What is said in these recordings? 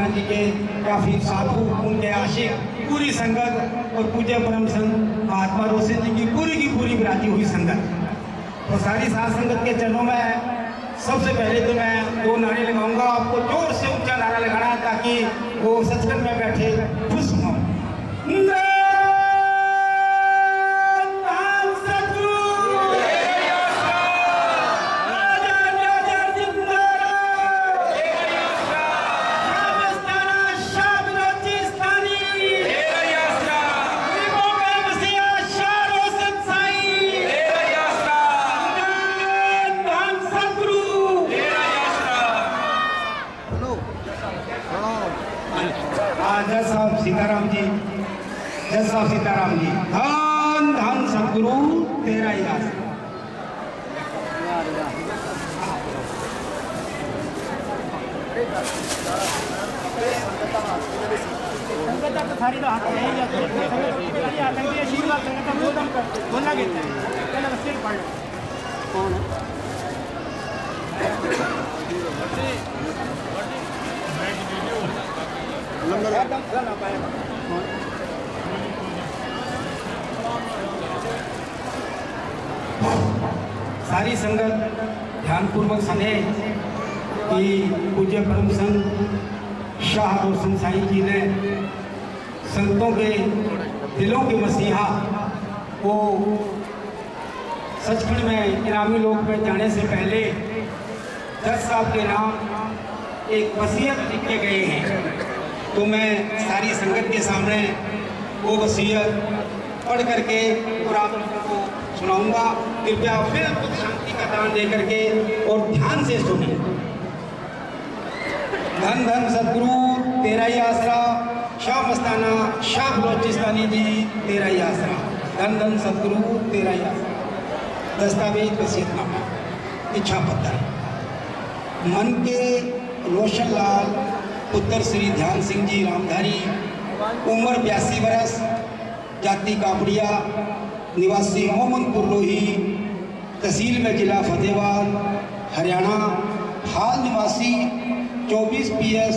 कृष्णा जी के काफ़ी साधु, उनके आशिक, पूरी संगत और पूज्य परम संत महात्मा रोशन जी की पूरी बिराजी हुई संगत, तो सारी साध संगत के चरणों में सबसे पहले तो मैं 2 नारे लगाऊंगा। आपको जोर से ऊंचा नारा लगाना है ताकि वो सचखंड में बैठे खुश हों। सीताराम जी, जय साहब सीताराम जी। धन धन सतगुरु तेरा ही आसरा। सारी संगत ध्यानपूर्वक सुने कि पूज्य परम संत शाह रोशन साईं जी ने संतों के दिलों के मसीहा को सचखंड में इनामी लोक में जाने से पहले जज साहब के नाम एक वसीयत लिख के गए हैं। तो मैं सारी संगत के सामने वो वसीयत पढ़ करके और आप लोगों को सुनाऊंगा। कृपया बिल्कुल शांति का दान दे करके और ध्यान से सुनिए। धन धन सतगुरु तेरा ही आसरा, शाह मस्ताना शाह बलोचिस्तानी जी तेरा ही आसरा। धन धन सतगुरु तेरा ही आसरा। दस्तावेज वसीयतनामा, इच्छा पत्र। मन के रोशन लाल पुत्र श्री ध्यान सिंह जी रामधारी, उम्र 82 वर्ष, जाति कापड़िया, निवासी मोहम्मदपुर रोही, तहसील में जिला फतेहाबाद हरियाणा, हाल निवासी 24 PS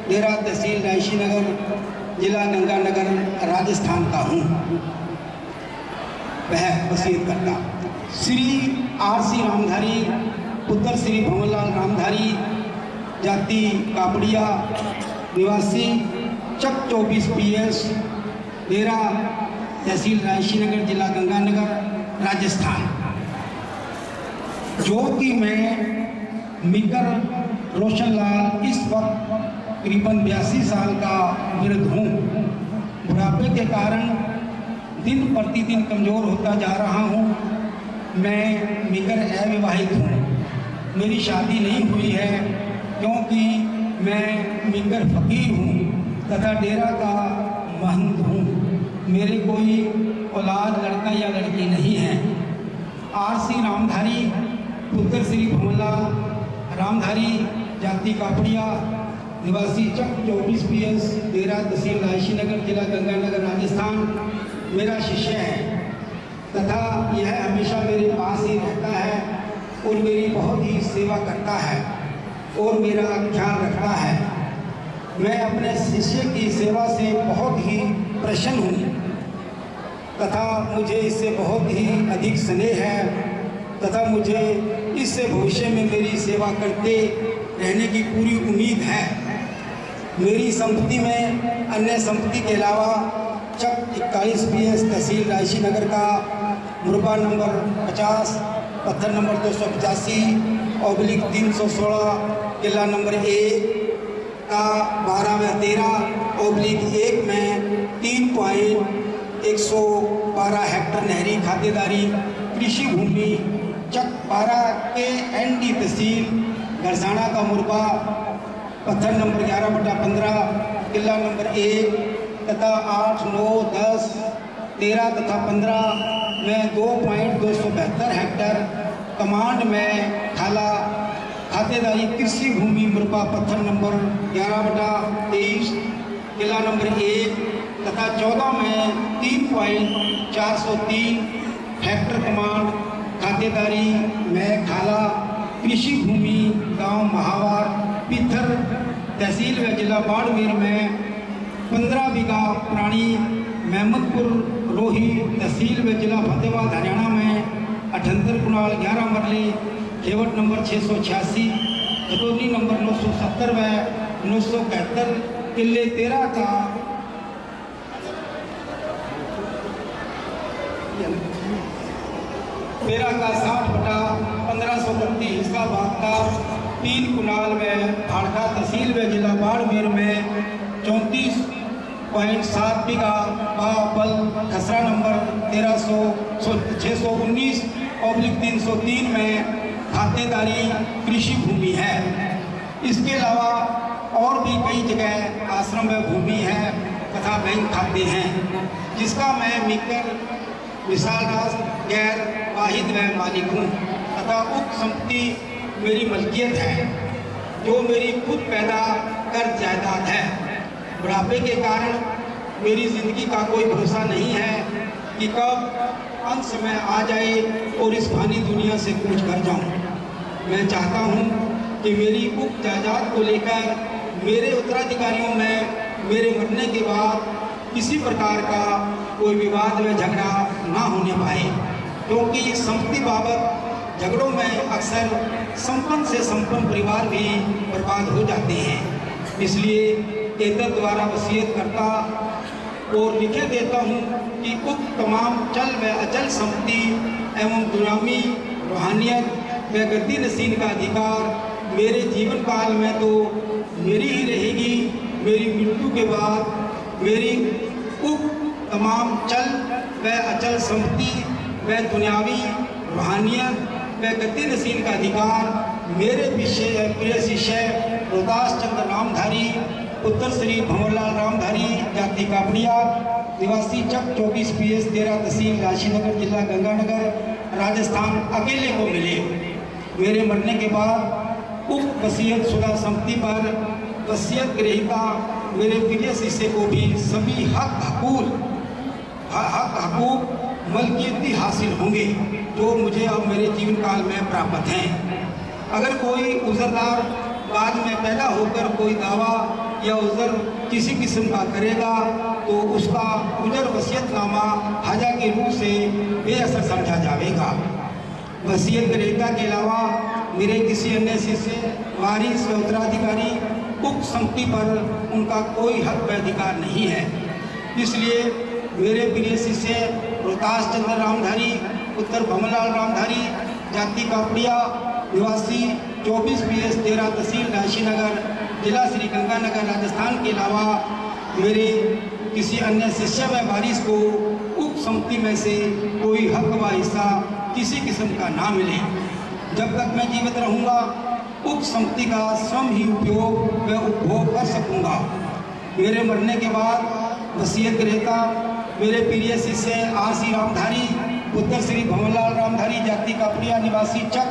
डेरा तहसील रायशी नगर, जिला गंगानगर राजस्थान का हूँ। वह वसीयत करता श्री RC रामधारी, पुत्र श्री भंवरलाल रामधारी, जाति कापड़िया, निवासी चक 24 PS डेरा तहसील रायशी नगर, जिला गंगानगर राजस्थान। ज्योति में मिकर रोशन लाल इस वक्त करीबन 82 साल का वृद्ध हूँ। बुढ़ापे के कारण दिन प्रतिदिन कमज़ोर होता जा रहा हूँ। मैं मिकर अविवाहित हूँ। मेरी शादी नहीं हुई है क्योंकि मैं मिकर फकीर हूँ तथा डेरा का महंत हूँ। मेरे कोई औलाद लड़का या लड़की नहीं है। RC रामधारी, पुत्र श्री भंवरलाल रामधारी, जाति कापड़िया, निवासी चक 24 PS डेरा तहसील रायशी नगर, जिला गंगानगर राजस्थान मेरा शिष्य है तथा यह हमेशा मेरे पास ही रहता है और मेरी बहुत ही सेवा करता है और मेरा ख्याल रखता है। मैं अपने शिष्य की सेवा से बहुत ही प्रसन्न हूँ तथा मुझे इससे बहुत ही अधिक स्नेह है तथा मुझे इससे भविष्य में मेरी सेवा करते रहने की पूरी उम्मीद है। मेरी संपत्ति में अन्य संपत्ति के अलावा चक 41 PS तहसील रायशी नगर का मुरबा नंबर 50, पत्थर नंबर 285/316, किला नंबर 1 का 12/13/1 में 3.112 हेक्टर नहरी खातेदारी कृषि भूमि चक 12 के ND तहसील गरसाना का मुरबा, पत्थर नंबर 11/15, किला नंबर 1 तथा 8, 9, 10, 13 तथा 15 में 2.272 हेक्टर कमांड में थाला खातेदारी कृषि भूमि मुरबा, पत्थर नंबर 11/23, किला नंबर 1 तथा 14 में 3.403 हेक्टर कमांड खातेदारी में खाला कृषि भूमि गांव महावार, पिथर तहसील व जिला बाड़मेर में 15 बीघा पुरानी महमदपुर रोही तहसील व जिला फतेहाबाद हरियाणा में 78 कुनाल 11 मरले खेवट नंबर 686 खतौनी नंबर 970 व 971 किले 13 का तेरह का 60/1532 हिस्सा भाग का 3 कुनाल में हाड़का तहसील व जिला बाड़मेर में 34.7 बीघा बल खसरा नंबर 619/303 में खातेदारी कृषि भूमि है। इसके अलावा और भी कई जगह आश्रम व भूमि है तथा बैंक खाते हैं, जिसका मैं मिलकर विशाल राज गैर वाहिद व मालिक हूँ तथा उक्त संपत्ति मेरी मलकियत है, जो मेरी खुद पैदा कर जायदाद है। बुढ़ापे के कारण मेरी ज़िंदगी का कोई भरोसा नहीं है कि कब अंत समय आ जाए और इस फानी दुनिया से कूच कर जाऊँ। मैं चाहता हूँ कि मेरी उक्त जायदाद को लेकर मेरे उत्तराधिकारियों में मेरे मरने के बाद किसी प्रकार का कोई विवाद व झगड़ा ना होने पाए, क्योंकि संपत्ति बाबत झगड़ों में अक्सर संपन्न से संपन्न परिवार भी बर्बाद हो जाते हैं। इसलिए एतद द्वारा वसीयत करता और लिखे देता हूँ कि उक्त तमाम चल व अचल संपत्ति एवं दुनियावी रूहानियत व गद्दी नसीन का अधिकार मेरे जीवन काल में तो मेरी ही रहेगी। मेरी मृत्यु के बाद मेरी उक्त तमाम चल व अचल संपत्ति व दुनियावी रूहानियत व गद्दी नसीन का अधिकार मेरे प्रिय शिष्य रोहतास चंद्र रामधारी पुत्र श्री भंवरलाल रामधारी जाति कापड़िया निवासी चक 24 PS 13 तहसील राशीनगर जिला गंगानगर राजस्थान अकेले को मिले। मेरे मरने के बाद उक्त वसीयत शुदा संपत्ति पर वसीयत ग्रहीता मेरे प्रिय शिष्य को भी सभी हक हकूक मलकियती हासिल होंगे, जो मुझे अब मेरे जीवन काल में प्राप्त हैं। अगर कोई उज़रदार बाद में पैदा होकर कोई दावा या उज़र किसी किस्म का करेगा तो उसका उज़र वसीयतनामा हाजा के रूप से बेअसर समझा जाएगा। वसीयत ग्रहीता के अलावा मेरे किसी अन्य शिष्य वारिस व उत्तराधिकारी उक्त संपत्ति पर उनका कोई हक व अधिकार नहीं है। इसलिए मेरे प्रिय शिष्य रोहतास चंद्र रामधारी पुत्र भंवरलाल रामधारी जाति कापड़िया निवासी 24 PS 13 तहसील राशीनगर जिला श्री गंगानगर राजस्थान के अलावा मेरे किसी अन्य शिष्य व वारिस को उक्त संपत्ति में से कोई हक व हिस्सा किसी किस्म का ना मिले। जब तक मैं जीवित रहूँगा उक्त संपत्ति का स्वयं ही उपयोग व उपभोग कर सकूँगा। मेरे मरने के बाद वसीयत ग्रहीता मेरे प्रिय शिष्य RC रामधारी पुत्र श्री भंवरलाल रामधारी जाति कापड़िया निवासी चक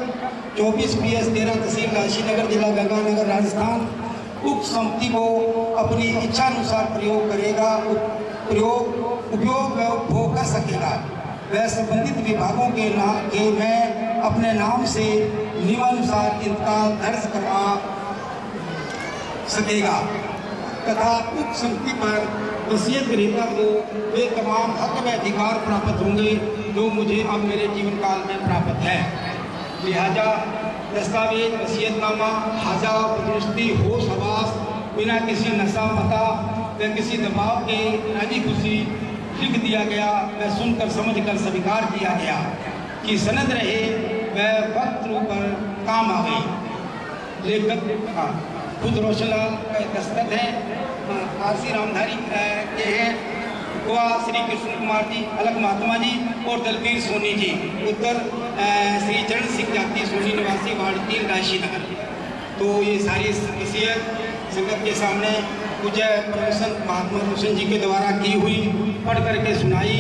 24 PS 13 तहसील राशीनगर जिला गंगानगर राजस्थान उक्त संपत्ति को अपनी इच्छानुसार प्रयोग करेगा, उपयोग व उपभोग कर सकेगा। वह संबंधित विभागों के मैं अपने नाम से नियमानुसार इंतकाल दर्ज करवा सकेगा तथा उक्त संपत्ति पर वसीयत ग्रहीता को वे तमाम हक व अधिकार प्राप्त होंगे जो मुझे अब मेरे जीवन काल में प्राप्त है। लिहाजा दस्तावेज वसीयतनामा हाजा बदरुस्ती होश हवास बिना किसी नशा मता व किसी दबाव के राजी खुशी लिख दिया गया व सुनकर समझकर स्वीकार किया गया कि सनद रहे वह वक्त पर काम आ गई। लेखक खुद रोशनलाल का दस्तखत है, RC रामधारी के हैं, गोवा श्री कृष्ण कुमार जी, अलग महात्मा जी और दलबीर सोनी जी, उत्तर श्री चरण सिंह जाति सोनी निवासी वार्ड 3 राशीनगर। तो ये सारी वसीयत संगत के सामने पूज्य प्रोफेसर महात्मा रोशन जी के द्वारा की हुई पढ़ करके सुनाई।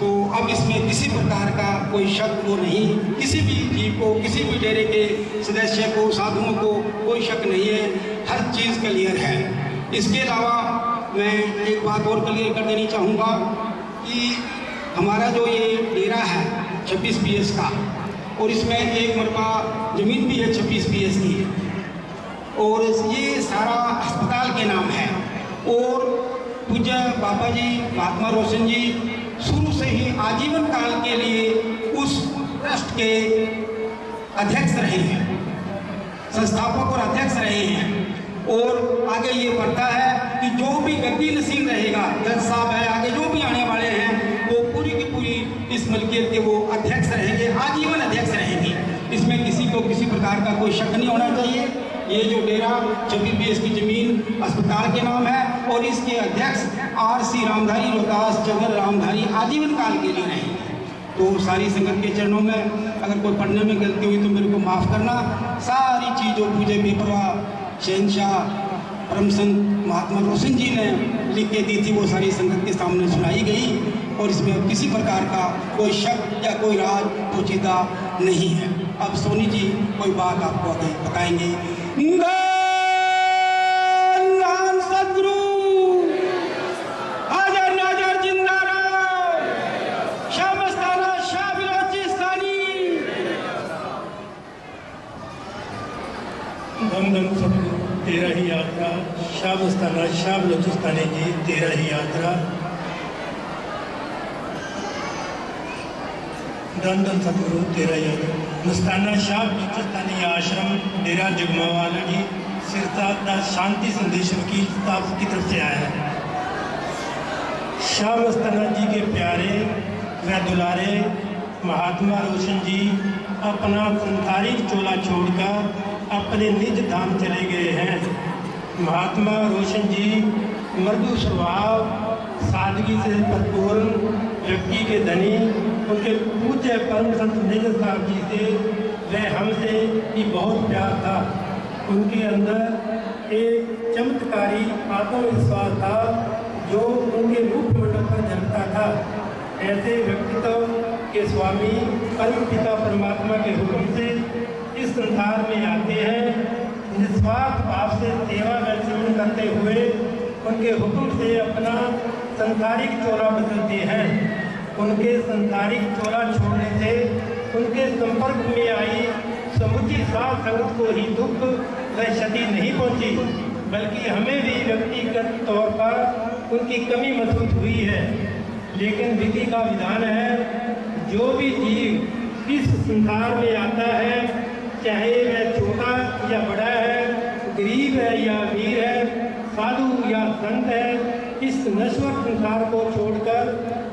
तो अब इसमें किसी प्रकार का कोई शक वो नहीं, किसी भी जीव को, किसी भी डेरे के सदस्य को, साधुओं को कोई शक नहीं है, हर चीज़ क्लियर है। इसके अलावा मैं एक बात और क्लियर कर देनी चाहूँगा कि हमारा जो ये डेरा है 26 PS का, और इसमें एक मरबा ज़मीन भी है 26 PS की। और ये सारा अस्पताल के नाम है। और पूज्य बाबा जी महात्मा रोशन जी शुरू से ही आजीवन काल के लिए उस ट्रस्ट के अध्यक्ष रहे हैं, संस्थापक और अध्यक्ष रहे हैं। और आगे ये बढ़ता है कि जो भी गद्दी नसीब रहेगा, जज साहब है, आगे जो भी आने वाले हैं, वो पूरी की पूरी इस मलकियत के वो अध्यक्ष रहेंगे, आजीवन अध्यक्ष रहेंगे। इसमें किसी को किसी प्रकार का कोई शक नहीं होना चाहिए। ये जो डेरा 26 बीएस की ज़मीन अस्पताल के नाम है और इसके अध्यक्ष RC रामधारी रोहतास जगन रामधारी आजीवन काल के लिए रहेंगे। तो सारी संगत के चरणों में अगर कोई पढ़ने में गलती हुई तो मेरे को माफ़ करना। सारी चीज़ों पूजे बेपरवाह शहनशाह परम संत महात्मा रोशन जी ने लिख के दी थी, वो सारी संगत के सामने सुनाई गई और इसमें किसी प्रकार का कोई शक या कोई राज पोचीदा नहीं है। अब सोनी जी कोई बात आपको आगे बताएंगे। सदगुरु हाजर नाजर जिंदा रहो, शाह मस्ताना शाह बलोचिस्तानी। धन धन सदगुरु तेरा ही यात्रा, शाह मस्ताना शाह बलोचिस्तानी जी तेरा ही यात्रा। धन धन सदगुरु तेरा यात्रा। मस्ताना शाह बलोचिस्तानी आश्रम डेरा जगमावाला जी सिरसा दा शांति संदेश की तरफ से आया है। शाह मस्ताना जी के प्यारे व दुलारे महात्मा रोशन जी अपना संसारिक चोला छोड़कर अपने निज धाम चले गए हैं। महात्मा रोशन जी मृदु स्वभाव, सादगी से भरपूर व्यक्ति के धनी, उनके पूज्य परम संत निज साहब जी से वह हमसे भी बहुत प्यार था। उनके अंदर एक चमत्कारी आत्मविश्वास था जो उनके मुखमंडल पर झलकता था। ऐसे व्यक्तित्व के स्वामी परम पिता परमात्मा के हुक्म से इस संसार में आते हैं। निस्वार्थ भाव से सेवा व सेवन करते हुए उनके हुक्म से अपना संसारिक चोला बदलते हैं। उनके संसारिक चोला छोड़ने से उनके संपर्क में आई समुची साध संगत को ही दुख व क्षति नहीं पहुंची, बल्कि हमें भी व्यक्तिगत तौर पर उनकी कमी महसूस हुई है। लेकिन विधि का विधान है, जो भी जीव इस संसार में आता है, चाहे वह छोटा या बड़ा है, गरीब है या अमीर है, साधु या संत है, इस नश्वर संसार को छोड़कर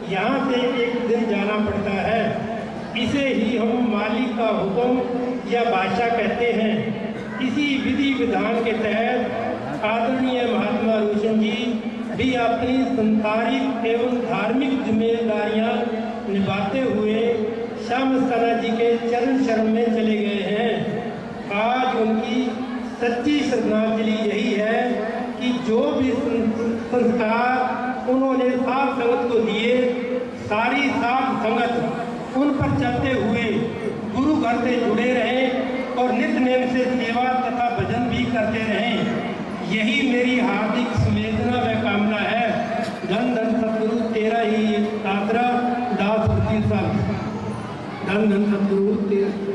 यहाँ से एक दिन जाना पड़ता है। इसे ही हम मालिक का हुक्म या बादशाह कहते हैं। इसी विधि विधान के तहत आदरणीय महात्मा रोशन जी भी अपनी संसारिक एवं धार्मिक जिम्मेदारियां निभाते हुए शाह मस्ताना जी के चरण शरण में चले गए हैं। आज उनकी सच्ची श्रद्धांजलि यही है कि जो भी संस्कार उन्होंने साध संगत को दिए, सारी साध संगत उन पर चलते हुए गुरु घर से जुड़े रहें और नित्य नेम से सेवा तथा भजन भी करते रहें। यही मेरी हार्दिक संवेदना व कामना है। धन धन सतगुरु तेरा ही यात्रा दास साहब। धन धन सतगुरु तेरा।